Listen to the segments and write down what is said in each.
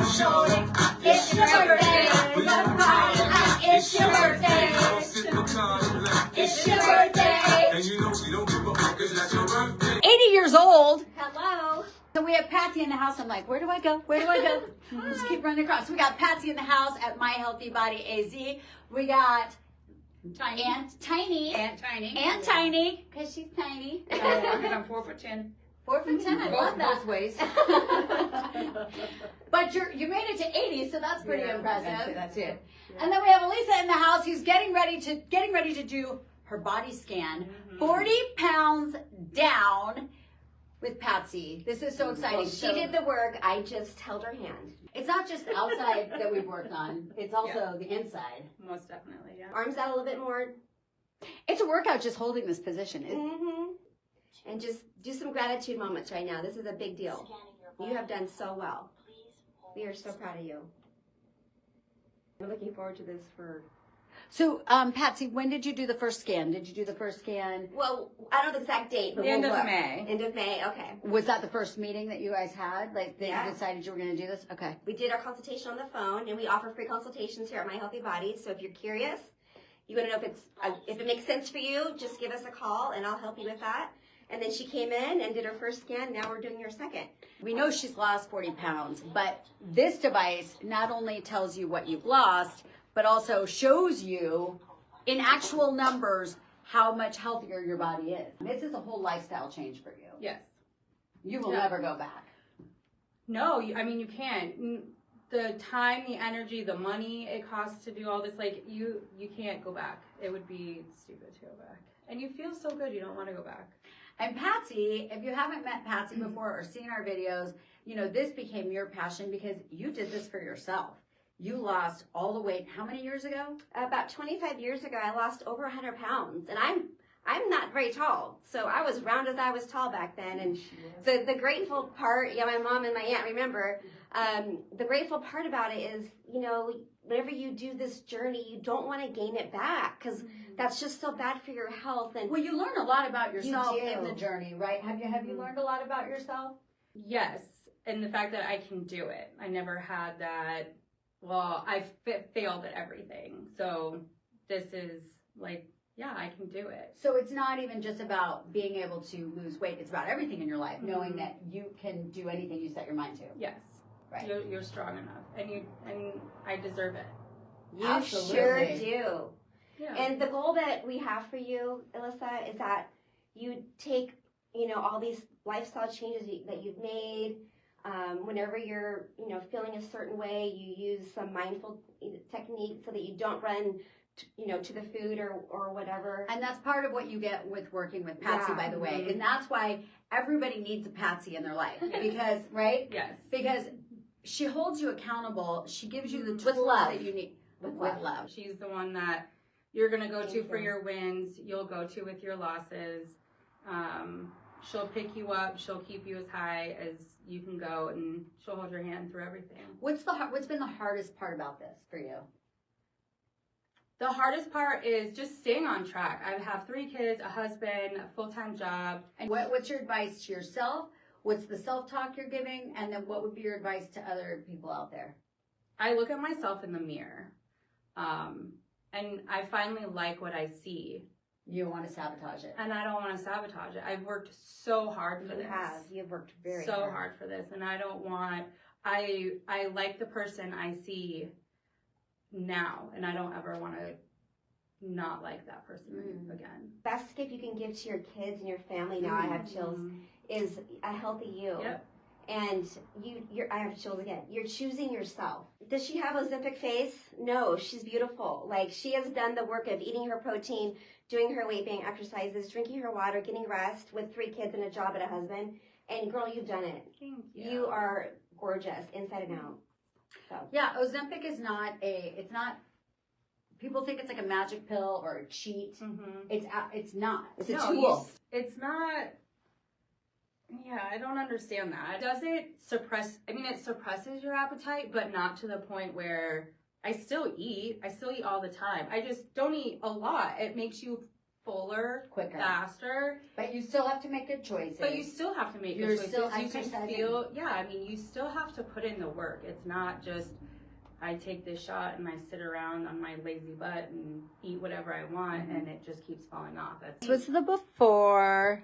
shorty. It's your birthday. It's your birthday. It's your birthday. And you know she don't give a fuck. It's not your birthday. 80 years old. Hello. So we have Patsy in the house. I'm like, where do I go? Where do I go? Just keep running across. So we got Patsy in the house at My Healthy Body AZ. We got Tiny. Aunt Tiny. Aunt Tiny. Aunt Tiny, because she's tiny. I'm 4'10". 4'10". I love that. Both ways. But you made it to 80, so that's pretty impressive. That's it. Yeah. And then we have Elisa in the house who's getting ready to do her body scan. 40 pounds down with Patsy. This is so exciting. Well, she did the work. I just held her hand. It's not just the outside that we've worked on. It's also the inside. Most definitely, yeah. Arms out a little bit more. It's a workout just holding this position. And just do some gratitude moments right now. This is a big deal. You have done so well. We are so proud of you. We're looking forward to this for... So, Patsy, when did you do the first scan? Did you do the first scan? Well, I don't know the exact date, but End we'll of look. May. End of May, okay. Was that the first meeting that you guys had? Like, that Yeah. you decided you were going to do this? Okay. We did our consultation on the phone, and we offer free consultations here at My Healthy Body. So if you're curious, you want to know if it makes sense for you, just give us a call, and I'll help you with that. And then she came in and did her first scan. Now we're doing your second. We know she's lost 40 pounds, but this device not only tells you what you've lost, but also shows you in actual numbers how much healthier your body is. This is a whole lifestyle change for you. Yes. You will never go back. No, I mean, you can't. The time, the energy, the money it costs to do all this, like, you can't go back. It would be stupid to go back. And you feel so good, you don't want to go back. And Patsy, if you haven't met Patsy before or seen our videos, you know, this became your passion because you did this for yourself. You lost all the weight. How many years ago? About 25 years ago, I lost over 100 pounds. And I'm not very tall. So I was round as I was tall back then. And the grateful part, yeah, my mom and my aunt remember, the grateful part about it is, you know, whenever you do this journey, you don't want to gain it back because that's just so bad for your health. And well, you learn a lot about yourself You do. in the journey, right? Have you learned a lot about yourself? Yes, and the fact that I can do it. I never had that. Well, I failed at everything. So this is like, yeah, I can do it. So it's not even just about being able to lose weight. It's about everything in your life, knowing that you can do anything you set your mind to. Yes. Right. You're strong enough, and I deserve it. you Absolutely. sure do. Yeah. And the goal that we have for you, Alyssa, is that you take, you know, all these lifestyle changes that you've made. Whenever you're, you know, feeling a certain way, you use some mindful technique so that you don't run, to the food or whatever. And that's part of what you get with working with Patsy, Yeah. by the way. And that's why everybody needs a Patsy in their life. Because, right? Yes. Because she holds you accountable. She gives you the tools With love. that you need. With love. She's the one that you're going to go to for your wins. You'll go to with your losses. She'll pick you up. She'll keep you as high as you can go, and she'll hold your hand through everything. What's been the hardest part about this for you? The hardest part is just staying on track. I have 3 kids, a husband, a full-time job. And what's your advice to yourself? What's the self-talk you're giving? And then what would be your advice to other people out there? I look at myself in the mirror, and I finally like what I see. You don't want to sabotage it. And I don't want to sabotage it. I've worked so hard for this. You've worked very so hard for this, and I don't want. I like the person I see now, and I don't ever want to not like that person again. Best gift you can give to your kids and your family, now I have chills, is a healthy you. Yep. And I have chills again. You're choosing yourself. Does she have Ozempic face? No, she's beautiful. Like, she has done the work of eating her protein, doing her weight-bearing exercises, drinking her water, getting rest with 3 kids and a job and a husband. And girl, you've done it. Thank you. You are gorgeous inside and out. So. Yeah, Ozempic is it's not, people think it's like a magic pill or a cheat. It's not. It's a tool. It's not. Yeah, I don't understand that. Does it suppress? I mean, it suppresses your appetite, but not to the point where I still eat. I still eat all the time. I just don't eat a lot. It makes you fuller, quicker, faster. But you still have to make good choices. But you still have to make You're good choices. still You can exercising. feel, yeah, I mean, you still have to put in the work. It's not just, I take this shot and I sit around on my lazy butt and eat whatever I want and it just keeps falling off. This was the before.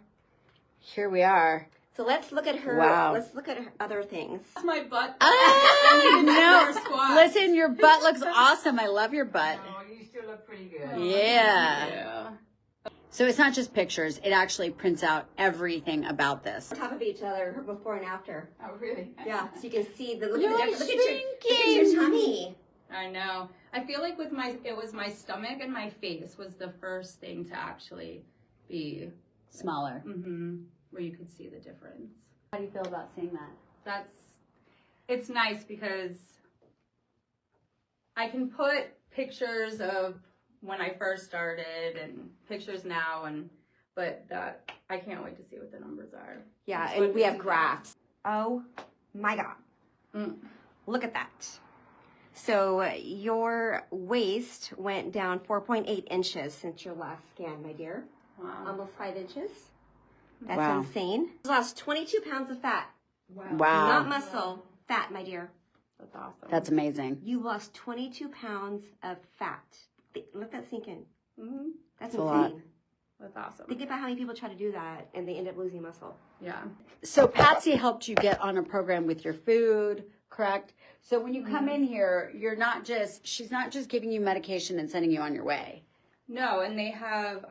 Here we are. So let's look at her. Wow. Let's look at her other things. That's my butt. Ah, no. Squats. Listen, your butt looks awesome. I love your butt. Oh, you still look pretty good. Yeah. Yeah. So it's not just pictures. It actually prints out everything about this. On top of each other, her before and after. Oh, really? Yeah, so you can see the look You're at the difference. Look at your tummy. I know. I feel like it was my stomach and my face was the first thing to actually be Smaller. where you could see the difference. How do you feel about seeing that? It's nice because I can put pictures of when I first started and pictures now but that I can't wait to see what the numbers are. Yeah, It's and what we to have see. graphs. Oh my God. Mm. Look at that. So your waist went down 4.8 inches since your last scan, my dear. Wow. Almost 5 inches. That's Wow. insane. You lost 22 pounds of fat. Wow. Not muscle, fat, my dear. That's awesome. That's amazing. You lost 22 pounds of fat. Let that sink in. Mm-hmm. That's a lot. insane. That's awesome. Think about how many people try to do that and they end up losing muscle. Yeah. So Patsy helped you get on a program with your food, correct? So when you come in here, she's not just giving you medication and sending you on your way. No, and they have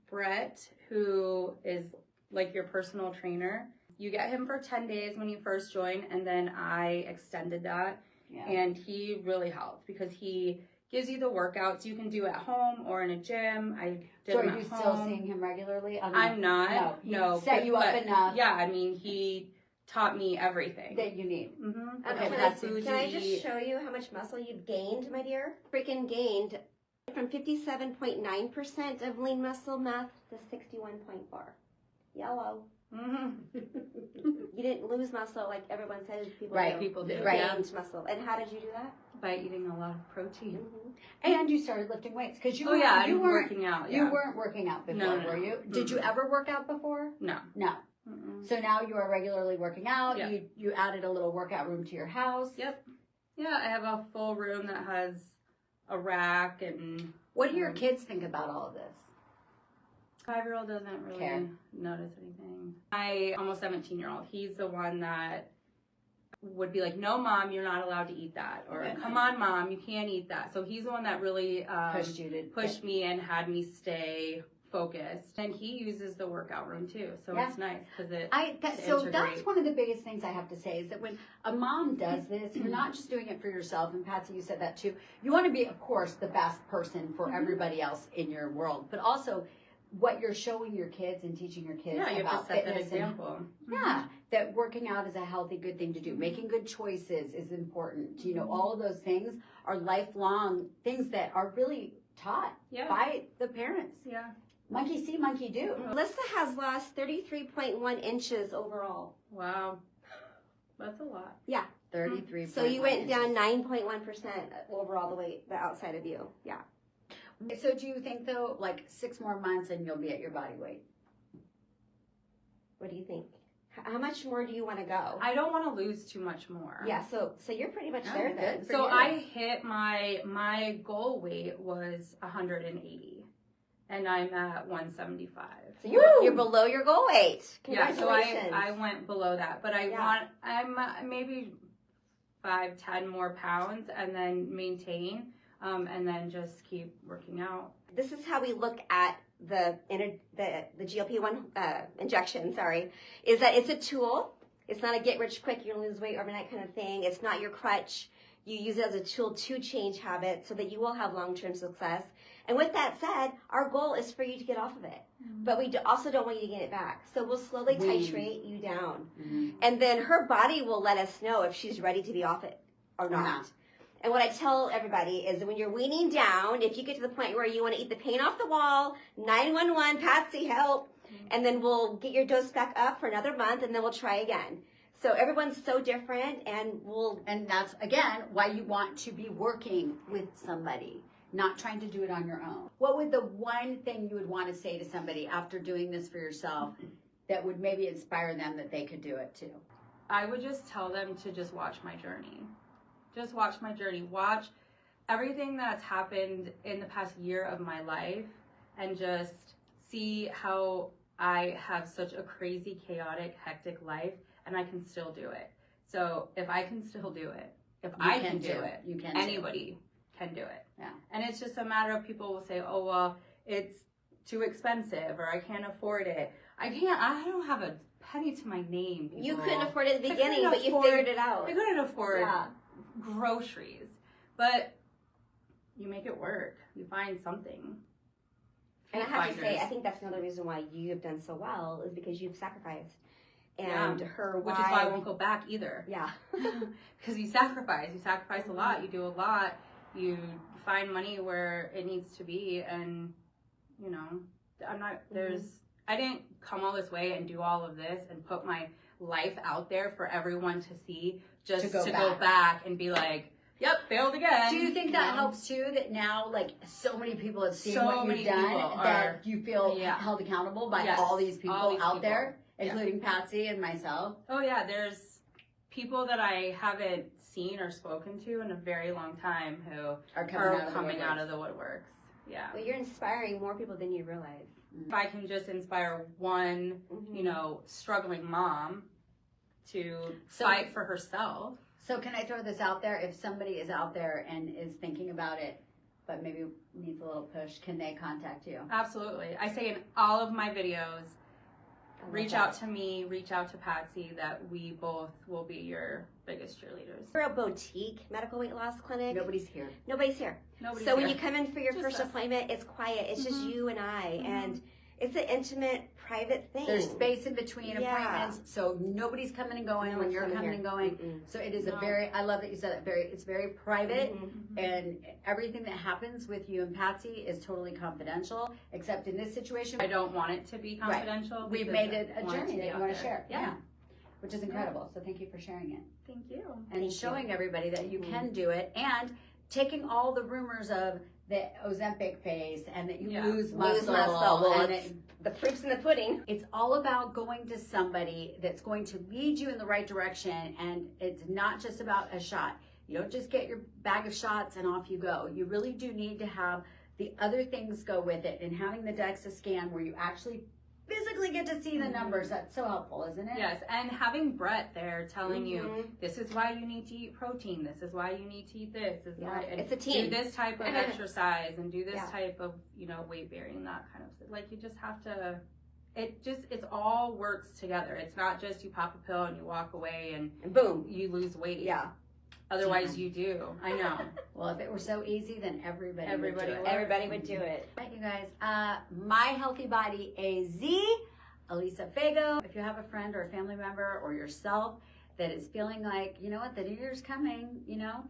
Brett, who is like your personal trainer. You get him for 10 days when you first join, and then I extended that. Yeah. And he really helped because he gives you the workouts you can do at home or in a gym. I did So them are you at still home. seeing him regularly? I'm not. No. He set you up but enough Yeah, I mean, he taught me everything. that you need. Mm-hmm. Okay, Can I just show you how much muscle you've gained, my dear? Freaking gained from 57.9% of lean muscle mass to 61.4. Yellow. Mm-hmm. You didn't lose muscle like everyone says people Right, do. people do. You Right. gained muscle. And how did you do that? By eating a lot of protein. And you started lifting weights because You weren't working out. you Yeah. weren't working out before, No, no, were no. you? Did you ever work out before? No. No. Mm-mm. So now you are regularly working out. Yeah. You added a little workout room to your house. Yep. Yeah, I have a full room that has a rack and What do your kids think about all of this? 5-year-old doesn't really Care. notice anything. My almost 17-year-old, he's the one that would be like, no, Mom, you're not allowed to eat that. Or, come on, Mom, you can't eat that. So he's the one that really pushed me and had me stay focused. And he uses the workout room too. So Yeah. it's nice because So that's one of the biggest things I have to say is that when a mom does this, you're not just doing it for yourself. And Patsy, you said that too. You want to be, of course, the best person for everybody else in your world, but also what you're showing your kids and teaching your kids you have about to set that fitness example. yeah, that working out is a healthy, good thing to do. Making good choices is important. You know, all of those things are lifelong things that are really taught by the parents. Yeah. Monkey see, monkey do. Melissa has lost 33.1 inches overall. Wow. That's a lot. Yeah. 33. So you went down 9.1% overall the outside of you. Yeah. So do you think though, like 6 more months and you'll be at your body weight? What do you think? How much more do you want to go? I don't want to lose too much more. Yeah, so you're pretty much Oh, there good. then. So I hit my goal weight was 180, and I'm at 175. So you're below your goal weight. Yeah, so Congratulations. I went below that, but I'm maybe 5-10 more pounds, and then maintain, and then just keep working out. This is how we look at the GLP-1 injection, is that it's a tool. It's not a get rich quick, you're gonna lose weight overnight kind of thing. It's not your crutch. You use it as a tool to change habits so that you will have long-term success. And with that said, our goal is for you to get off of it. Mm-hmm. But we also don't want you to get it back. So we'll slowly titrate you down. Mm-hmm. And then her body will let us know if she's ready to be off it or not. And what I tell everybody is that when you're weaning down, if you get to the point where you want to eat the paint off the wall, 911, Patsy, help. And then we'll get your dose back up for another month, and then we'll try again. So everyone's so different, and that's, again, why you want to be working with somebody. not trying to do it on your own. What would the one thing you would want to say to somebody after doing this for yourself that would maybe inspire them that they could do it too? I would just tell them to just watch my journey. Just watch my journey. Watch everything that's happened in the past year of my life and just see how I have such a crazy, chaotic, hectic life and I can still do it. So if I can still do it, if I can do it, you can. Anybody can do it. Yeah. And it's just a matter of people will say, oh, well, it's too expensive or I can't afford it. I don't have a penny to my name. People. You couldn't afford it at the beginning, but you figured it out. I couldn't afford groceries, but you make it work. You find something. And I have to say, I think that's another reason why you have done so well is because you've sacrificed. And which is why I won't go back either. Yeah. Because you sacrifice a lot. You do a lot. You find money where it needs to be, and you know, I didn't come all this way and do all of this and put my life out there for everyone to see just to go back and be like, yep, failed again. Do you think that helps too? That now, like, so many people have seen what you've done that you feel held accountable by all these people out there, including Patsy and myself. Oh yeah, there's people that I haven't seen or spoken to in a very long time who are coming out of the woodworks. Yeah. Well, you're inspiring more people than you realize. If I can just inspire one, you know, struggling mom to fight for herself. So can I throw this out there? If somebody is out there and is thinking about it, but maybe needs a little push, can they contact you? Absolutely. I say in all of my videos, reach out to me, reach out to Patsy, that we both will be your biggest cheerleaders. We're a boutique medical weight loss clinic. Nobody's here. Nobody's here. So when you come in for your first appointment, it's quiet. It's just you and I. And it's an intimate, private thing. There's space in between appointments, so nobody's coming and going when you're coming and going. So it is a very, I love that you said that, it's very private, and everything that happens with you and Patsy is totally confidential, except in this situation. I don't want it to be confidential. We've made it a journey that you want to share. Yeah. Which is incredible. So thank you for sharing it. Thank you. And showing everybody that you can do it, and taking all the rumors of the Ozempic phase and that you lose muscle. Well, and the proof's in the pudding. It's all about going to somebody that's going to lead you in the right direction, and it's not just about a shot. You don't just get your bag of shots and off you go. You really do need to have the other things go with it, and having the DEXA scan where you actually physically get to see the numbers. That's so helpful, isn't it? Yes, and having Brett there telling you, this is why you need to eat protein, this is why you need to eat this, it's a team. Do this type of exercise and do this type of, you know, weight bearing, that kind of stuff. Like, you just have to, it all works together. It's not just you pop a pill and you walk away and boom, you lose weight. Yeah. Otherwise you do. I know. Well, if it were so easy, then everybody would do it. Everybody would do it. Right, you guys. My Healthy Body AZ, Elisa Fago. If you have a friend or a family member or yourself that is feeling like, you know what, the New Year's coming, you know,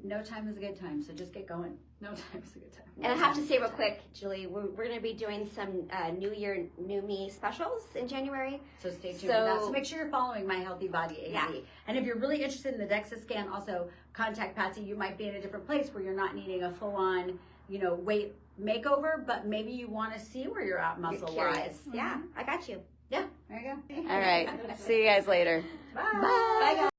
no time is a good time, so just get going. No time is a good time. And I have to say real quick, Julie, we're going to be doing some New Year, New Me specials in January. So stay tuned for that. So make sure you're following My Healthy Body AZ. Yeah. And if you're really interested in the DEXA scan, also contact Patsy. You might be in a different place where you're not needing a full-on, you know, weight makeover, but maybe you want to see where you're at muscle-wise. Yeah, I got you. Yeah, there you go. All right. See you guys later. Bye. Bye, guys.